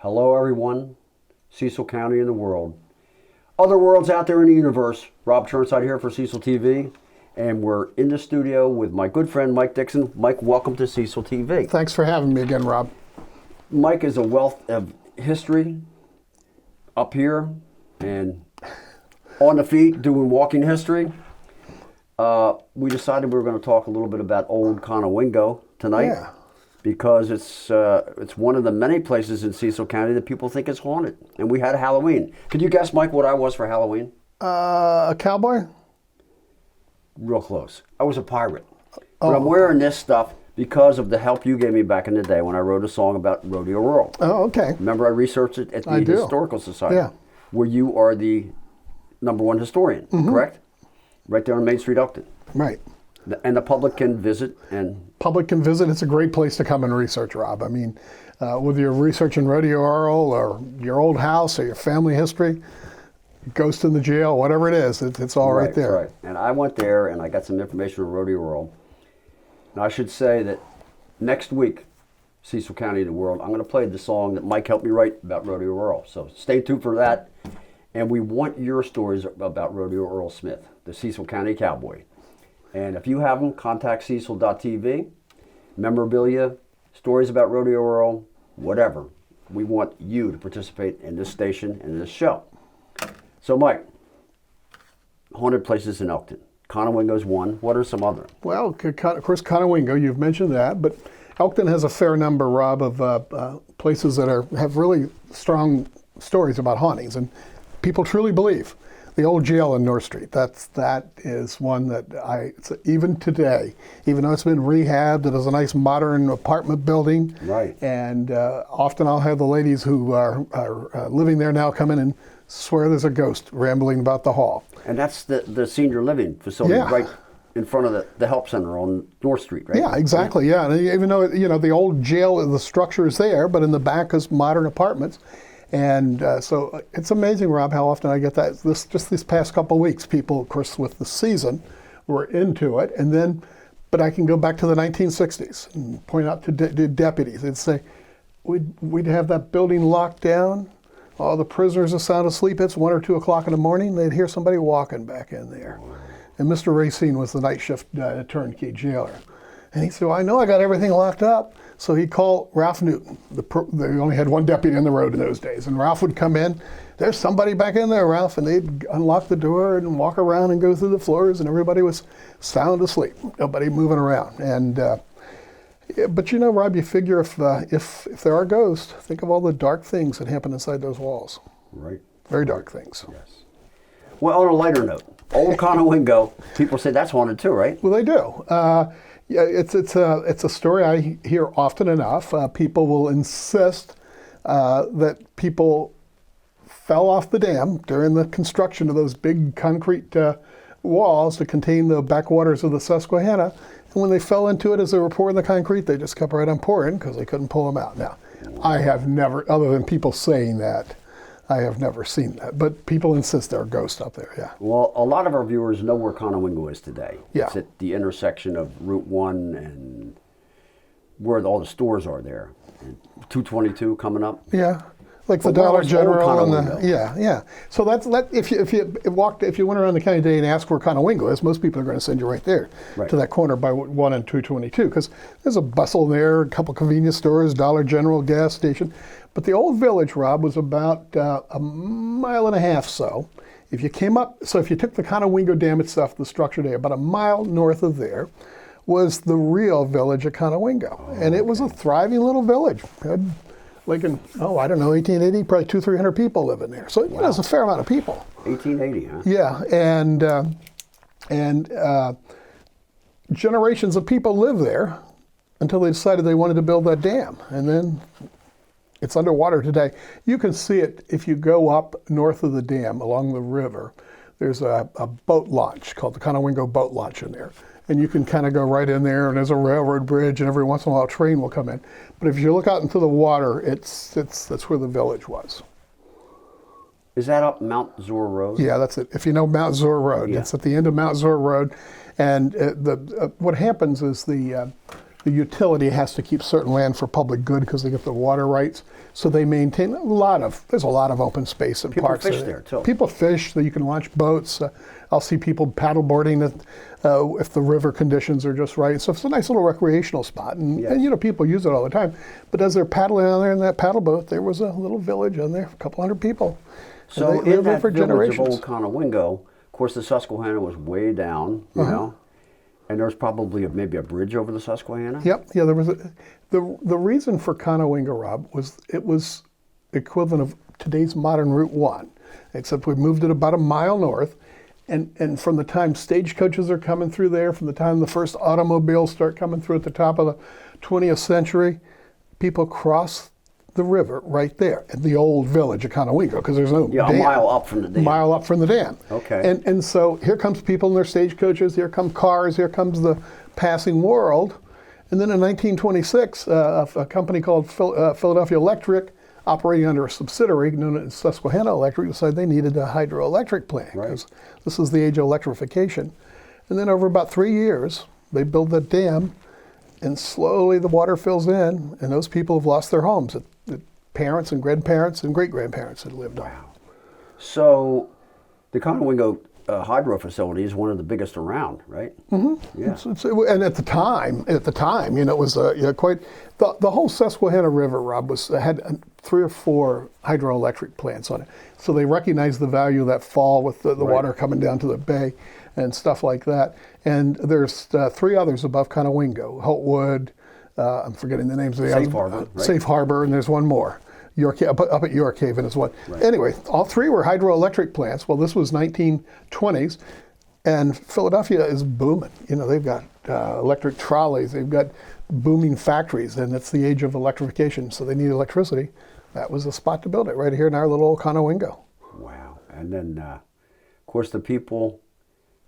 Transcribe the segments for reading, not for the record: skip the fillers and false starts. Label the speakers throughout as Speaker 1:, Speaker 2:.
Speaker 1: Hello, everyone. Cecil County and the world. Other worlds out there in the universe. Rob Churnside here for Cecil TV. And we're in the studio with my good friend, Mike Dixon. Mike, welcome to Cecil TV.
Speaker 2: Thanks for having me again, Rob.
Speaker 1: Mike is a wealth of history up here and on the feet doing walking history. We decided we were going to talk a little bit about old Conowingo tonight.
Speaker 2: Yeah.
Speaker 1: Because it's one of the many places in Cecil County that people think is haunted. And we had Halloween. Could you guess, Mike, what I was for Halloween?
Speaker 2: A cowboy?
Speaker 1: Real close. I was a pirate. But I'm wearing this stuff because of the help you gave me back in the day when I wrote a song about Rodeo Earl.
Speaker 2: Oh, okay.
Speaker 1: Remember I researched it at the Historical Society?
Speaker 2: Yeah.
Speaker 1: Where you are the #1 historian, correct? Right there on Main Street, Elkton.
Speaker 2: Right.
Speaker 1: And the public can visit and...
Speaker 2: Public can visit. It's a great place to come and research, Rob. I mean, whether you're researching Rodeo Earl or your old house or your family history, ghost in the jail, whatever it is, it's all right there.
Speaker 1: Right. And I went there and I got some information on Rodeo Earl. And I should say that next week, Cecil County and the world, I'm going to play the song that Mike helped me write about Rodeo Earl. So stay tuned for that. And we want your stories about Rodeo Earl Smith, the Cecil County cowboy. And if you have them, contact Cecil.tv. Memorabilia, stories about Rodeo Earl, whatever. We want you to participate in this station and this show. So, Mike, haunted places in Elkton. Conowingo's one. What are some other?
Speaker 2: Well, of course, Conowingo, you've mentioned that, but Elkton has a fair number, Rob, of places that have really strong stories about hauntings, and people truly believe. The old jail in North Street, that is one that even today, even though it's been rehabbed, it is a nice modern apartment building.
Speaker 1: Right.
Speaker 2: And often I'll have the ladies who are living there now come in and swear there's a ghost rambling about the hall.
Speaker 1: And that's the senior living facility right in front of the help center on North Street, right?
Speaker 2: Yeah, exactly, yeah. And even though, the old jail, the structure is there, but in the back is modern apartments. And so it's amazing, Rob, how often I get that. Just these past couple of weeks, people, of course, with the season, were into it. And then, but I can go back to the 1960s and point out to deputies. They'd say, we'd have that building locked down. All the prisoners are sound asleep. It's 1 or 2 o'clock in the morning. They'd hear somebody walking back in there. And Mr. Racine was the night shift turnkey jailer. And he said, well, I know I got everything locked up. So he'd call Ralph Newton. They only had one deputy on the road in those days. And Ralph would come in. There's somebody back in there, Ralph. And they'd unlock the door and walk around and go through the floors. And everybody was sound asleep. Nobody moving around. And but Rob, you figure if there are ghosts, think of all the dark things that happen inside those walls.
Speaker 1: Right.
Speaker 2: Very dark things.
Speaker 1: Yes. Well, on a lighter note, old Conowingo, people say that's haunted too, right?
Speaker 2: Well, they do. Yeah, it's a story I hear often enough. People will insist that people fell off the dam during the construction of those big concrete walls to contain the backwaters of the Susquehanna. And when they fell into it as they were pouring the concrete, they just kept right on pouring because they couldn't pull them out. Now, I have never, other than people saying that, I have never seen that. But people insist there are ghosts up there, yeah.
Speaker 1: Well, a lot of our viewers know where Conowingo is today.
Speaker 2: Yeah.
Speaker 1: It's at the intersection of Route 1 and where all the stores are there. And 222 coming up.
Speaker 2: Yeah. Like the Dollar General and yeah. So that's if you went around the county today and asked where Conowingo is, most people are going to send you right there to that corner by 1 and 222 because there's a bustle there, a couple convenience stores, Dollar General, gas station. But the old village, Rob, was about a mile and a half so. If you came up, so if you took the Conowingo Dam itself, the structure there, about a mile north of there was the real village of Conowingo, and it was a thriving little village. Had like in, I don't know, 1880, probably 200-300 people living there. So it's a fair amount of people.
Speaker 1: 1880, huh?
Speaker 2: Yeah, and generations of people lived there until they decided they wanted to build that dam. And then it's underwater today. You can see it if you go up north of the dam along the river. There's a boat launch called the Conowingo Boat Launch in there. And you can kind of go right in there, and there's a railroad bridge, and every once in a while a train will come in. But if you look out into the water, that's where the village was.
Speaker 1: Is that up Mount Zor Road?
Speaker 2: Yeah, that's it. If you know Mount Zor Road, it's at the end of Mount Zor Road. And what happens is the the utility has to keep certain land for public good because they get the water rights. So they maintain there's a lot of open space and
Speaker 1: People
Speaker 2: parks.
Speaker 1: fish there, too.
Speaker 2: People fish, so you can launch boats. I'll see people paddleboarding if the river conditions are just right. So it's a nice little recreational spot. And people use it all the time. But as they're paddling on there in that paddle boat, there was a little village on there, a couple hundred people.
Speaker 1: So
Speaker 2: they
Speaker 1: in that
Speaker 2: for
Speaker 1: village
Speaker 2: generations.
Speaker 1: of Old Conowingo, of course, the Susquehanna was way down, you know, and there's probably maybe a bridge over the Susquehanna.
Speaker 2: Yep. Yeah. There was the reason for Conowingo, Rob, was it was equivalent of today's modern Route 1, except we moved it about a mile north. And from the time stagecoaches are coming through there, from the time the first automobiles start coming through at the top of the 20th century, people cross the river right there at the old village of Conowingo, because there's no dam.
Speaker 1: A mile up from the dam.
Speaker 2: Mile up from the dam.
Speaker 1: Okay.
Speaker 2: And so here comes people in their stagecoaches, here come cars, here comes the passing world. And then in 1926, a company called Philadelphia Electric, operating under a subsidiary known as Susquehanna Electric, decided they needed a hydroelectric plant, because this is the age of electrification. And then over about 3 years, they build the dam, and slowly the water fills in, and those people have lost their homes that parents and grandparents and great-grandparents had lived on.
Speaker 1: Wow. So the Conowingo hydro facility is one of the biggest around, right? Mm-hmm. Yeah.
Speaker 2: And at the time, it was quite the whole Susquehanna River, Rob, had 3 or 4 hydroelectric plants on it. So they recognized the value of that fall with the water coming down to the bay and stuff like that. And there's 3 others above Conowingo: Holtwood, I'm forgetting the names of the others.
Speaker 1: Safe Harbor, right?
Speaker 2: Safe Harbor, and there's one more. Up at York Haven is one.
Speaker 1: Right.
Speaker 2: Anyway, all 3 were hydroelectric plants. Well, this was 1920s, and Philadelphia is booming. They've got electric trolleys, they've got booming factories, and it's the age of electrification, so they need electricity. That was the spot to build it, right here in our little old Conowingo.
Speaker 1: Wow. And then, of course, the people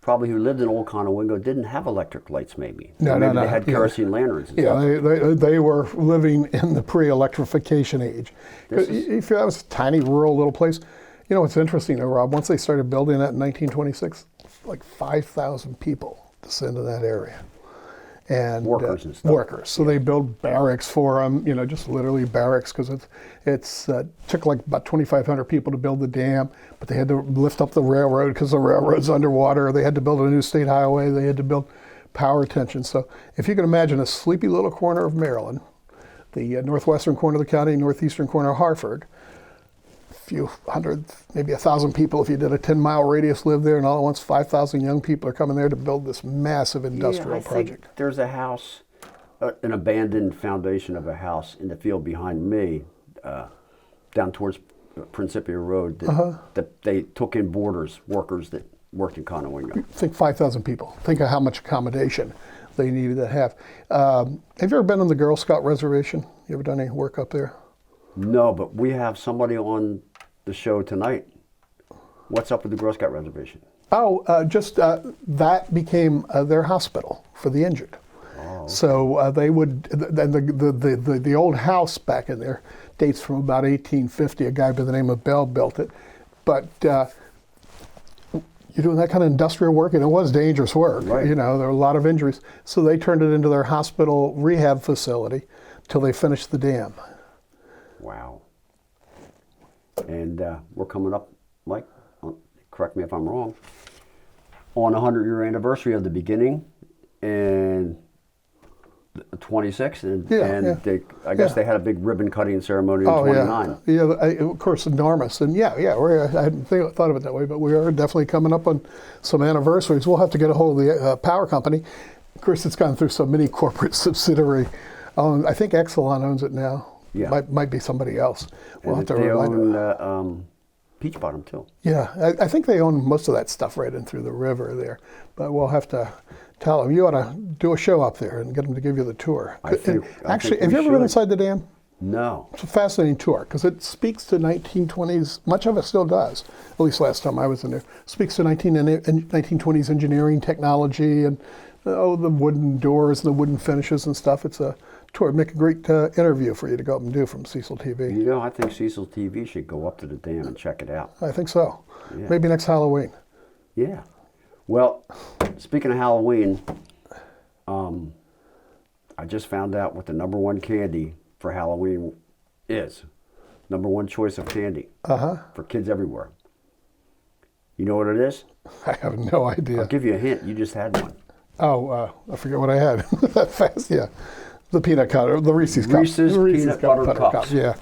Speaker 1: probably who lived in Old Conowingo didn't have electric lights, maybe.
Speaker 2: No.
Speaker 1: They had kerosene lanterns and stuff.
Speaker 2: They were living in the pre-electrification age. If that was a tiny rural little place, what's interesting, Rob, once they started building that in 1926, like 5,000 people descended that area. And
Speaker 1: workers and stuff.
Speaker 2: Workers. So they built barracks for them, just literally barracks, because it took like about 2,500 people to build the dam, but they had to lift up the railroad because the railroad's underwater. They had to build a new state highway. They had to build power tension. So if you can imagine a sleepy little corner of Maryland, the northwestern corner of the county, northeastern corner of Hartford, few hundred, maybe 1,000 people if you did a 10-mile radius live there, and all at once 5,000 young people are coming there to build this massive industrial project.
Speaker 1: Think there's a house, an abandoned foundation of a house in the field behind me, down towards Principia Road, that they took in workers that worked in Conowingo.
Speaker 2: Think 5,000 people. Think of how much accommodation they needed to have. Have you ever been on the Girl Scout reservation? You ever done any work up there?
Speaker 1: No, but we have somebody on the show tonight. What's up with the Girl Scout reservation?
Speaker 2: That became their hospital for the injured.
Speaker 1: Oh, okay.
Speaker 2: So they would, the old house back in there dates from about 1850. A guy by the name of Bell built it. But you're doing that kind of industrial work, and it was dangerous work.
Speaker 1: Right.
Speaker 2: There were a lot of injuries. So they turned it into their hospital rehab facility till they finished the dam.
Speaker 1: Wow. And we're coming up, Mike, correct me if I'm wrong, on a 100-year anniversary of the beginning, and 26, I guess they had a big ribbon cutting ceremony in 29.
Speaker 2: Yeah, of course, enormous. And I hadn't thought of it that way, but we are definitely coming up on some anniversaries. We'll have to get a hold of the power company. Of course, it's gone through so many corporate subsidiary. I think Exelon owns it now.
Speaker 1: Yeah.
Speaker 2: Might be somebody else. We'll have to
Speaker 1: they
Speaker 2: remind
Speaker 1: own Peach Bottom, too.
Speaker 2: Yeah, I think they own most of that stuff right in through the river there. But we'll have to tell them, you ought to do a show up there and get them to give you the tour. Actually, have you ever been inside the dam?
Speaker 1: No.
Speaker 2: It's a fascinating tour because it speaks to 1920s, much of it still does, at least last time I was in there. It speaks to 1920s engineering technology and the wooden doors and the wooden finishes and stuff. It's a tour. It'd make a great interview for you to go up and do from Cecil TV.
Speaker 1: I think Cecil TV should go up to the dam and check it out.
Speaker 2: I think so.
Speaker 1: Yeah.
Speaker 2: Maybe next Halloween.
Speaker 1: Yeah. Well, speaking of Halloween, I just found out what the #1 candy for Halloween is. #1 choice of candy for kids everywhere. You know what it is?
Speaker 2: I have no idea.
Speaker 1: I'll give you a hint. You just had one.
Speaker 2: Oh, I forget what I had. That fast, yeah. The peanut cutter, the Reese's cup.
Speaker 1: Reese's peanut butter cups.
Speaker 2: Yeah,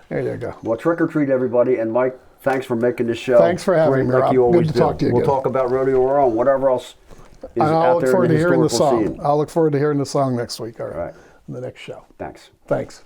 Speaker 2: there you go.
Speaker 1: Well, trick or treat, everybody. And Mike, thanks for making this show.
Speaker 2: Thanks for having me,
Speaker 1: like
Speaker 2: Rob.
Speaker 1: you always
Speaker 2: Good to
Speaker 1: do.
Speaker 2: talk to you
Speaker 1: We'll
Speaker 2: again.
Speaker 1: talk about Rodeo World and whatever else is
Speaker 2: And I'll
Speaker 1: out
Speaker 2: look
Speaker 1: there
Speaker 2: forward
Speaker 1: in the
Speaker 2: to hearing the
Speaker 1: historical
Speaker 2: song.
Speaker 1: scene.
Speaker 2: I'll look forward to hearing the song next week. All
Speaker 1: All right.
Speaker 2: right. In the next show.
Speaker 1: Thanks.
Speaker 2: Thanks.